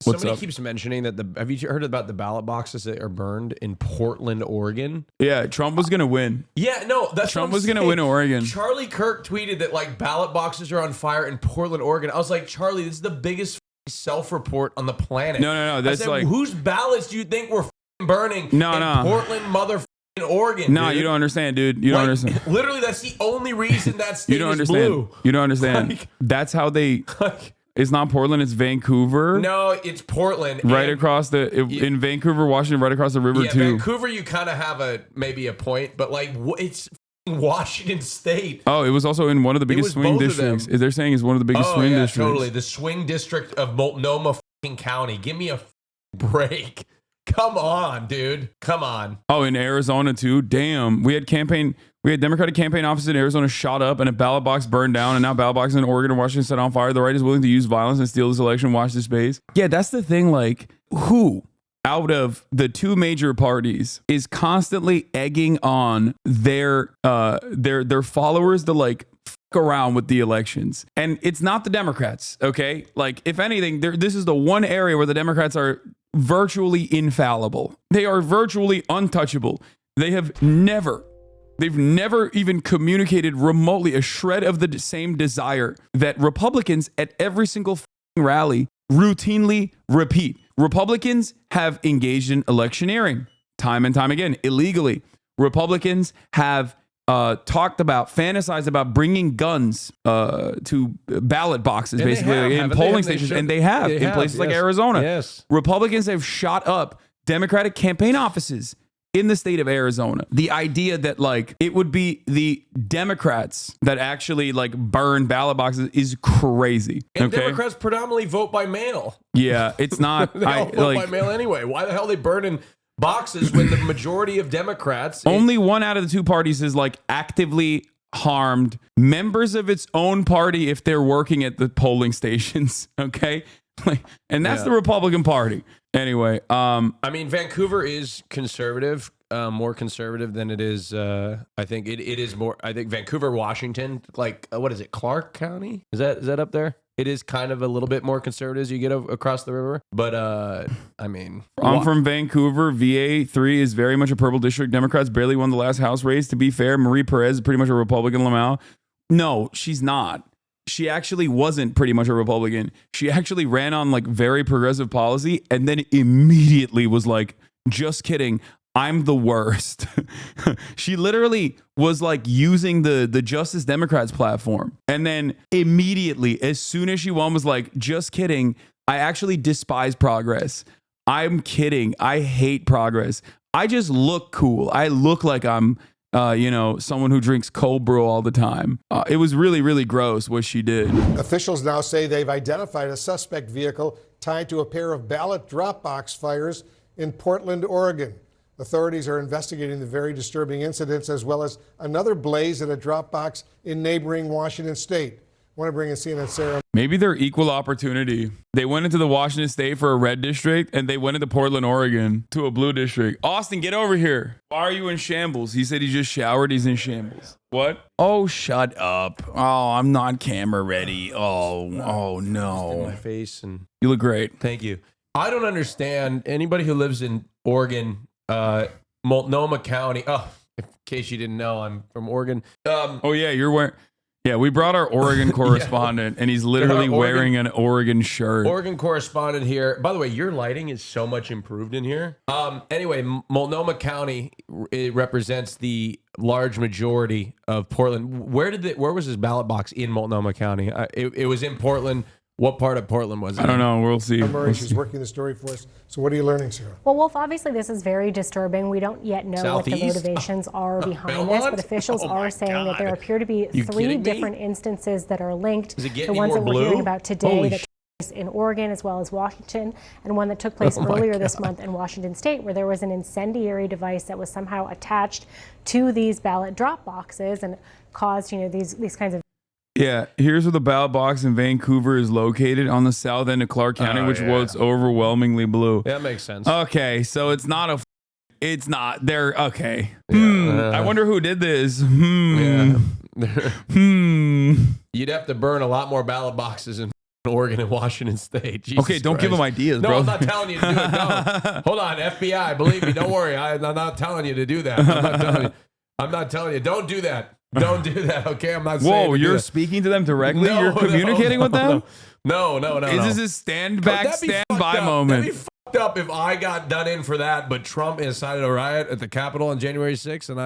Somebody keeps mentioning that have you heard about the ballot boxes that are burned in Portland, Oregon? Yeah, Trump was going to win. Yeah, no, that's Trump was going to win Oregon. Charlie Kirk tweeted that like ballot boxes are on fire in Portland, Oregon. I was like, Charlie, this is the biggest self-report on the planet. No. That's like, whose ballots do you think were burning in Portland, motherfucking Oregon? No, dude? You don't understand, dude. You don't understand. Literally, that's the only reason that state you don't is understand. blue. You don't understand. Like, that's how they. It's not Portland. It's Vancouver. No, it's Portland. Right across in Vancouver, Washington, right across the river too. Vancouver, you kind of have maybe a point, but like it's Washington State. Oh, it was also in one of the biggest swing districts. They're saying it's one of the biggest swing districts. Totally. The swing district of Multnomah County. Give me a break. Come on, dude. Come on. Oh, in Arizona too. Damn. We had Democratic campaign offices in Arizona shot up and a ballot box burned down, and now ballot boxes in Oregon and Washington set on fire. The right is willing to use violence and steal this election. Watch this space. Yeah, that's the thing. Like, who out of the two major parties is constantly egging on their followers to like around with the elections? And it's not the Democrats, okay? Like, if anything, this is the one area where the Democrats are virtually infallible. They are virtually untouchable. They've never even communicated remotely a shred of the same desire that Republicans at every single rally routinely repeat. Republicans have engaged in electioneering time and time again, illegally. Republicans have fantasized about bringing guns to ballot boxes, and basically in polling stations, and they have in places like Arizona. Yes. Republicans have shot up Democratic campaign offices in the state of Arizona. The idea that like it would be the Democrats that actually like burn ballot boxes is crazy. And Democrats predominantly vote by mail. Yeah, it's not. They all vote by mail anyway. Why the hell are they burning boxes when the majority of Democrats... Only one out of the two parties is like actively harmed members of its own party if they're working at the polling stations. Okay. And that's the Republican Party. Anyway, I mean, Vancouver is conservative, more conservative than it is. I think it is more. I think Vancouver, Washington, like what is it, Clark County? Is that up there? It is kind of a little bit more conservative as you get across the river. But I mean, I'm from Vancouver. VA3 is very much a purple district. Democrats barely won the last House race. To be fair, Marie Perez is pretty much a Republican. Lamau, no, she's not. She actually wasn't pretty much a Republican. She actually ran on like very progressive policy and then immediately was like, just kidding, I'm the worst. She literally was like using the Justice Democrats platform. And then immediately, as soon as she won, was like, just kidding, I actually despise progress. I'm kidding. I hate progress. I just look cool. I look like I'm someone who drinks cold brew all the time. It was really, really gross what she did. Officials now say they've identified a suspect vehicle tied to a pair of ballot drop box fires in Portland, Oregon. Authorities are investigating the very disturbing incidents as well as another blaze at a drop box in neighboring Washington State. I want to bring in CNN Sarah. Maybe they're equal opportunity. They went into the Washington State for a red district, and they went into Portland, Oregon to a blue district. Austin, get over here. Why are you in shambles? He said he just showered. He's in shambles. What? Oh, shut up. Oh, I'm not camera ready. Oh no. My face and you look great. Thank you. I don't understand anybody who lives in Oregon, Multnomah County. Oh, in case you didn't know, I'm from Oregon. Oh yeah, you're wearing. Yeah, we brought our Oregon correspondent, and he's literally wearing an Oregon shirt. Oregon correspondent here. By the way, your lighting is so much improved in here. Anyway, Multnomah County, it represents the large majority of Portland. Where was this ballot box in Multnomah County? It was in Portland. What part of Portland was it? I don't know. We'll see. She's working the story for us. So what are you learning, Sarah? Well, Wolf, obviously this is very disturbing. We don't yet know what the motivations are behind this, but officials are saying that there appear to be three different instances that are linked. The ones that we're hearing about today that took place in Oregon as well as Washington, and one that took place earlier this month in Washington State, where there was an incendiary device that was somehow attached to these ballot drop boxes and caused, these kinds of. Yeah, here's where the ballot box in Vancouver is located, on the south end of Clark County, which was overwhelmingly blue. That makes sense. Okay, so it's not they're okay. I wonder who did this. You'd have to burn a lot more ballot boxes in Oregon and Washington State. Jesus Okay, don't give Christ. them ideas, no, bro. I'm not telling you to do it. No. Hold on, FBI. Believe me, don't worry. I'm not telling you to do that. I'm not telling you. Don't do that. Don't do that. Okay, I'm not saying. Whoa, you're speaking to them directly? No, You're communicating with them? No. Is this a stand back, stand by moment? That'd be fucked up if I got done in for that, but Trump incited a riot at the Capitol on January 6th, and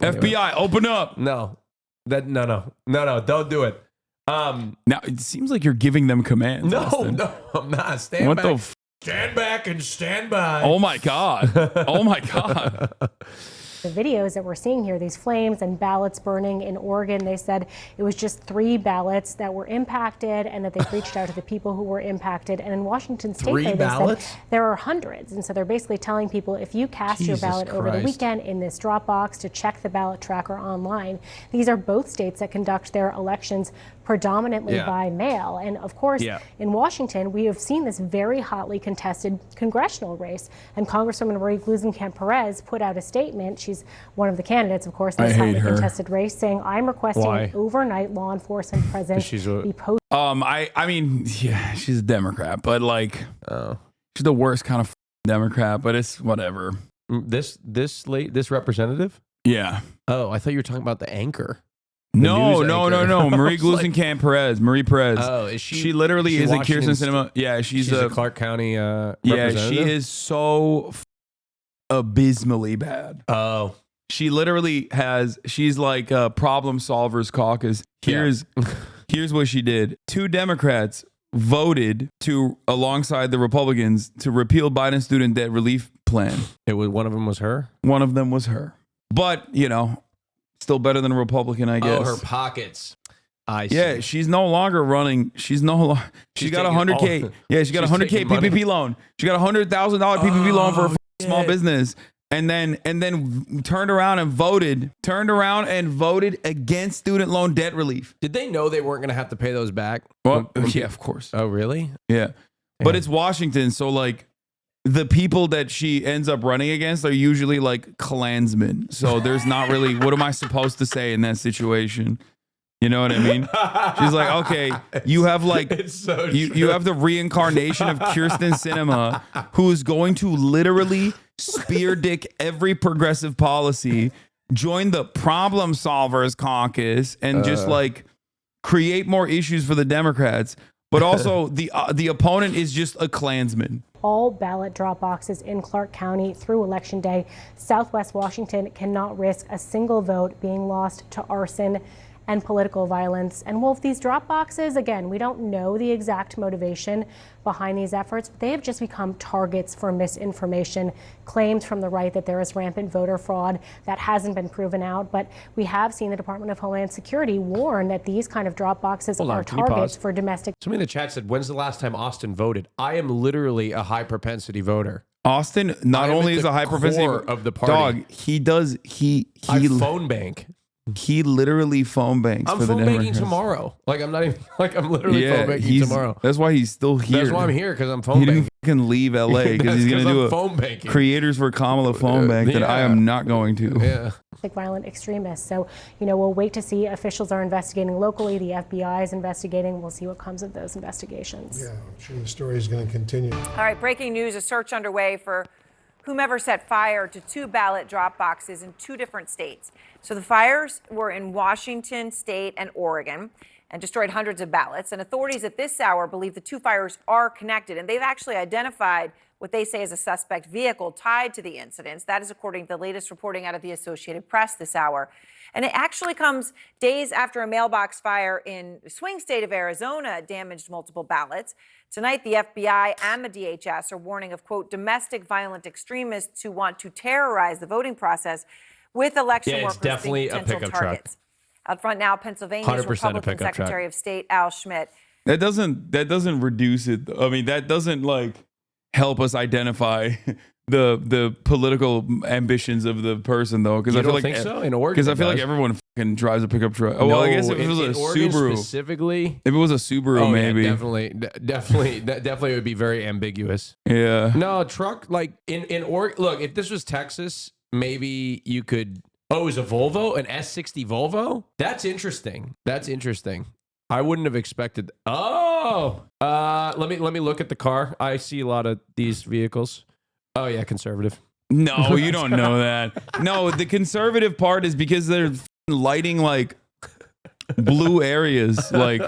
anyway. FBI, open up. No, don't do it. Now it seems like you're giving them commands. No, Austin. I'm not. Stand back. Stand back and stand by. Oh my God. Oh my God. The videos that we're seeing here, these flames and ballots burning in Oregon, they said it was just 3 ballots that were impacted and that they've reached out to the people who were impacted. And in Washington State, they said there are hundreds. And so they're basically telling people, if you cast your ballot over the weekend in this drop box, to check the ballot tracker online. These are both states that conduct their elections predominantly by mail. And of course, in Washington, we have seen this very hotly contested congressional race. And Congresswoman Marie Gluesenkamp-Perez put out a statement. She's one of the candidates, of course, in this hotly contested race, saying, I'm requesting an overnight law enforcement presence be posted. I mean, yeah, she's a Democrat, but like, she's the worst kind of Democrat, but it's whatever. This representative? Yeah. Oh, I thought you were talking about the anchor. No. Marie Gluesenkamp-Perez. Marie Perez. Oh, is she? She literally is a Kirsten Sinema. Yeah, she's a Clark County representative. Yeah, she is so abysmally bad. Oh. She literally she's like a problem solvers caucus. Here's what she did. 2 Democrats voted alongside the Republicans to repeal Biden's student debt relief plan. One of them was her? One of them was her. But, still better than a Republican, I guess. Oh, her pockets. I see. Yeah, she's no longer running. She's got a 100K. Yeah, she got a 100K PPP loan. She got a $100,000 PPP loan for a small business. And then turned around and voted against student loan debt relief. Did they know they weren't going to have to pay those back? Well, yeah, of course. Oh, really? Yeah. But it's Washington, so like the people that she ends up running against are usually like Klansmen. So there's not really, what am I supposed to say in that situation? You know what I mean? She's like, okay, you have like, you have the reincarnation of Kirsten Sinema, who is going to literally spear dick every progressive policy, join the problem solvers caucus, and just like create more issues for the Democrats. But also the opponent is just a Klansman. All ballot drop boxes in Clark County through Election Day. Southwest Washington cannot risk a single vote being lost to arson and political violence. And Wolf, these drop boxes, again, we don't know the exact motivation behind these efforts, but they have just become targets for misinformation, claims from the right that there is rampant voter fraud. That hasn't been proven out, but we have seen the Department of Homeland Security warn that these kind of drop boxes are targets for domestic. Somebody in the chat said, when's the last time Austin voted? I am literally a high propensity voter. Austin not only is a high propensity of the party. Dog, I phone bank. He literally phone banks for the phone Democrats. banking tomorrow. Like I'm not even I'm literally phone banking tomorrow. That's why he's still here. That's why I'm here, because I'm phone banking. He banking. didn't fucking leave LA because he's gonna do a phone banking. Creators for Kamala phone bank that I am not going to. Yeah. Violent extremists. So, we'll wait to see. Officials are investigating locally. The FBI is investigating. We'll see what comes of those investigations. Yeah, I'm sure the story is going to continue. All right, breaking news, a search underway for whomever set fire to 2 ballot drop boxes in 2 different states. So the fires were in Washington State and Oregon and destroyed hundreds of ballots. And authorities at this hour believe the 2 fires are connected. And they've actually identified what they say is a suspect vehicle tied to the incidents. That is according to the latest reporting out of the Associated Press this hour. And it actually comes days after a mailbox fire in the swing state of Arizona damaged multiple ballots. Tonight, the FBI and the DHS are warning of, quote, domestic violent extremists who want to terrorize the voting process with election workers being potential targets. Out front now, Pennsylvania's Republican Secretary of State Al Schmidt. That doesn't reduce it. I mean, that doesn't like help us identify the political ambitions of the person, though, because I feel like so in Oregon, because I feel like everyone fucking drives a pickup truck. Oh, well, I guess if it was a Subaru specifically. If it was a Subaru, maybe definitely would be very ambiguous. Yeah. No truck like in Oregon. Look, if this was Texas, maybe you could. Oh, it was a Volvo, an S60 Volvo. That's interesting. I wouldn't have expected. Oh, let me look at the car. I see a lot of these vehicles. Oh yeah, conservative. No, you don't know that. No, the conservative part is because they're lighting like blue areas. Like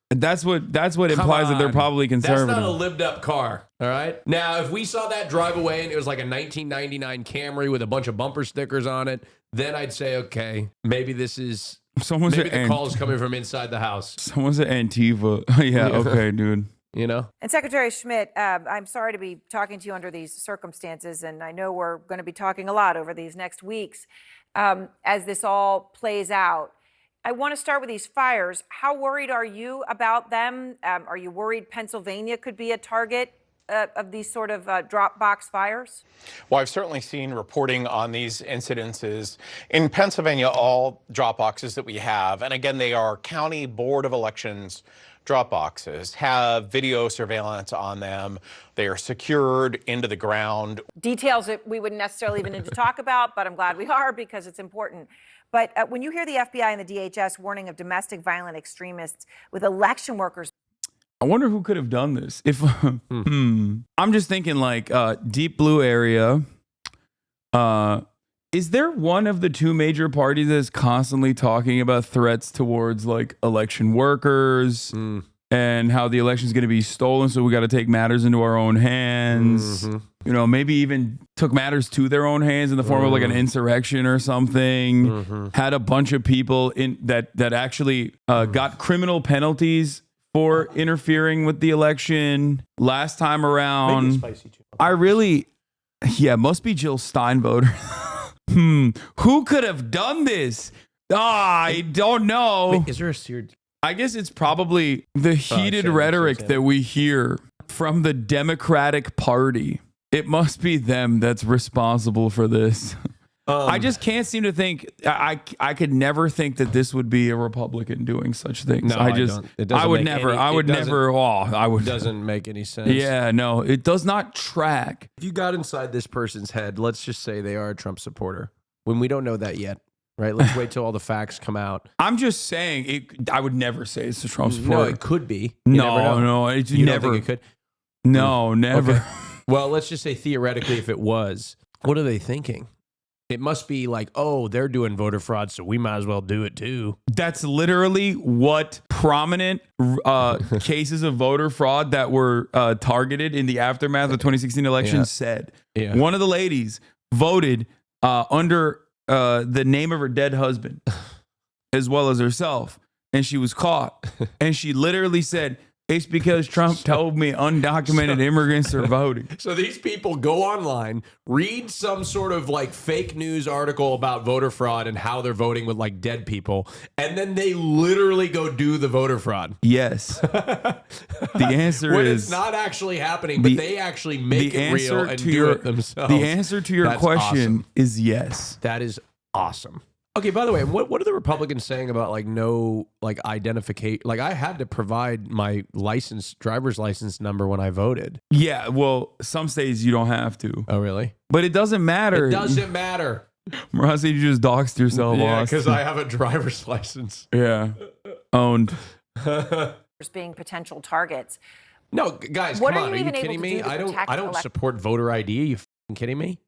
that's what implies that they're probably conservative. That's not a lived up car. All right. Now, if we saw that drive away and it was like a 1999 Camry with a bunch of bumper stickers on it, then I'd say, okay, maybe this is. Maybe the call is coming from inside the house. Someone's at Antifa. Yeah, okay, dude. You know? And Secretary Schmidt, I'm sorry to be talking to you under these circumstances, and I know we're going to be talking a lot over these next weeks as this all plays out. I want to start with these fires. How worried are you about them? Are you worried Pennsylvania could be a target of these sort of drop box fires? Well, I've certainly seen reporting on these incidences. In Pennsylvania, all drop boxes that we have, and again, they are County Board of Elections drop boxes, have video surveillance on them. They are secured into the ground. Details that we wouldn't necessarily even need to talk about, but I'm glad we are because it's important. But when you hear the FBI and the DHS warning of domestic violent extremists with election workers, I wonder who could have done this. If I'm just thinking like deep blue area. Is there one of the two major parties that's constantly talking about threats towards like election workers and how the election is going to be stolen? So we got to take matters into our own hands. You know, maybe even took matters to their own hands in the form of like an insurrection or something. Had a bunch of people in that actually got criminal penalties for interfering with the election last time around. I really, must be Jill Stein voter. Who could have done this? I don't know. Wait, is there a seared? I guess it's probably the heated rhetoric that we hear from the Democratic Party. It must be them that's responsible for this. I just can't seem to think. I could never think that this would be a Republican doing such things. No, I don't. It doesn't I would make never. any- I it would doesn't- never. It doesn't make any sense. Yeah, no, it does not track. If you got inside this person's head, let's just say they are a Trump supporter. When we don't know that yet, right? Let's wait till all the facts come out. I'm just saying. I would never say it's a Trump supporter. No, it could be. You never know. No, it's You never. don't think it could? No, never. Okay. Well, let's just say theoretically, if it was, what are they thinking? It must be like, oh, they're doing voter fraud, so we might as well do it too. That's literally what prominent cases of voter fraud that were targeted in the aftermath of the 2016 election said. Yeah. One of the ladies voted under the name of her dead husband as well as herself, and she was caught. And she literally said, it's because Trump told me undocumented immigrants are voting. So these people go online, read some sort of like fake news article about voter fraud and how they're voting with like dead people, and then they literally go do the voter fraud. Yes. The answer when is it's not actually happening, but they actually make it real and do it themselves. The answer to your question is yes. That is awesome. Okay, by the way, what are the Republicans saying about like no like identification? Like I had to provide my driver's license number when I voted. Yeah, well, some states you don't have to. Oh, really? But it doesn't matter. It doesn't matter. Marcy, you just doxed yourself. Yeah, because I have a driver's license. Yeah, owned. being potential targets. No, guys, What come are on. you Are you even able kidding to me? do to I protect don't support voter ID. Are you kidding me?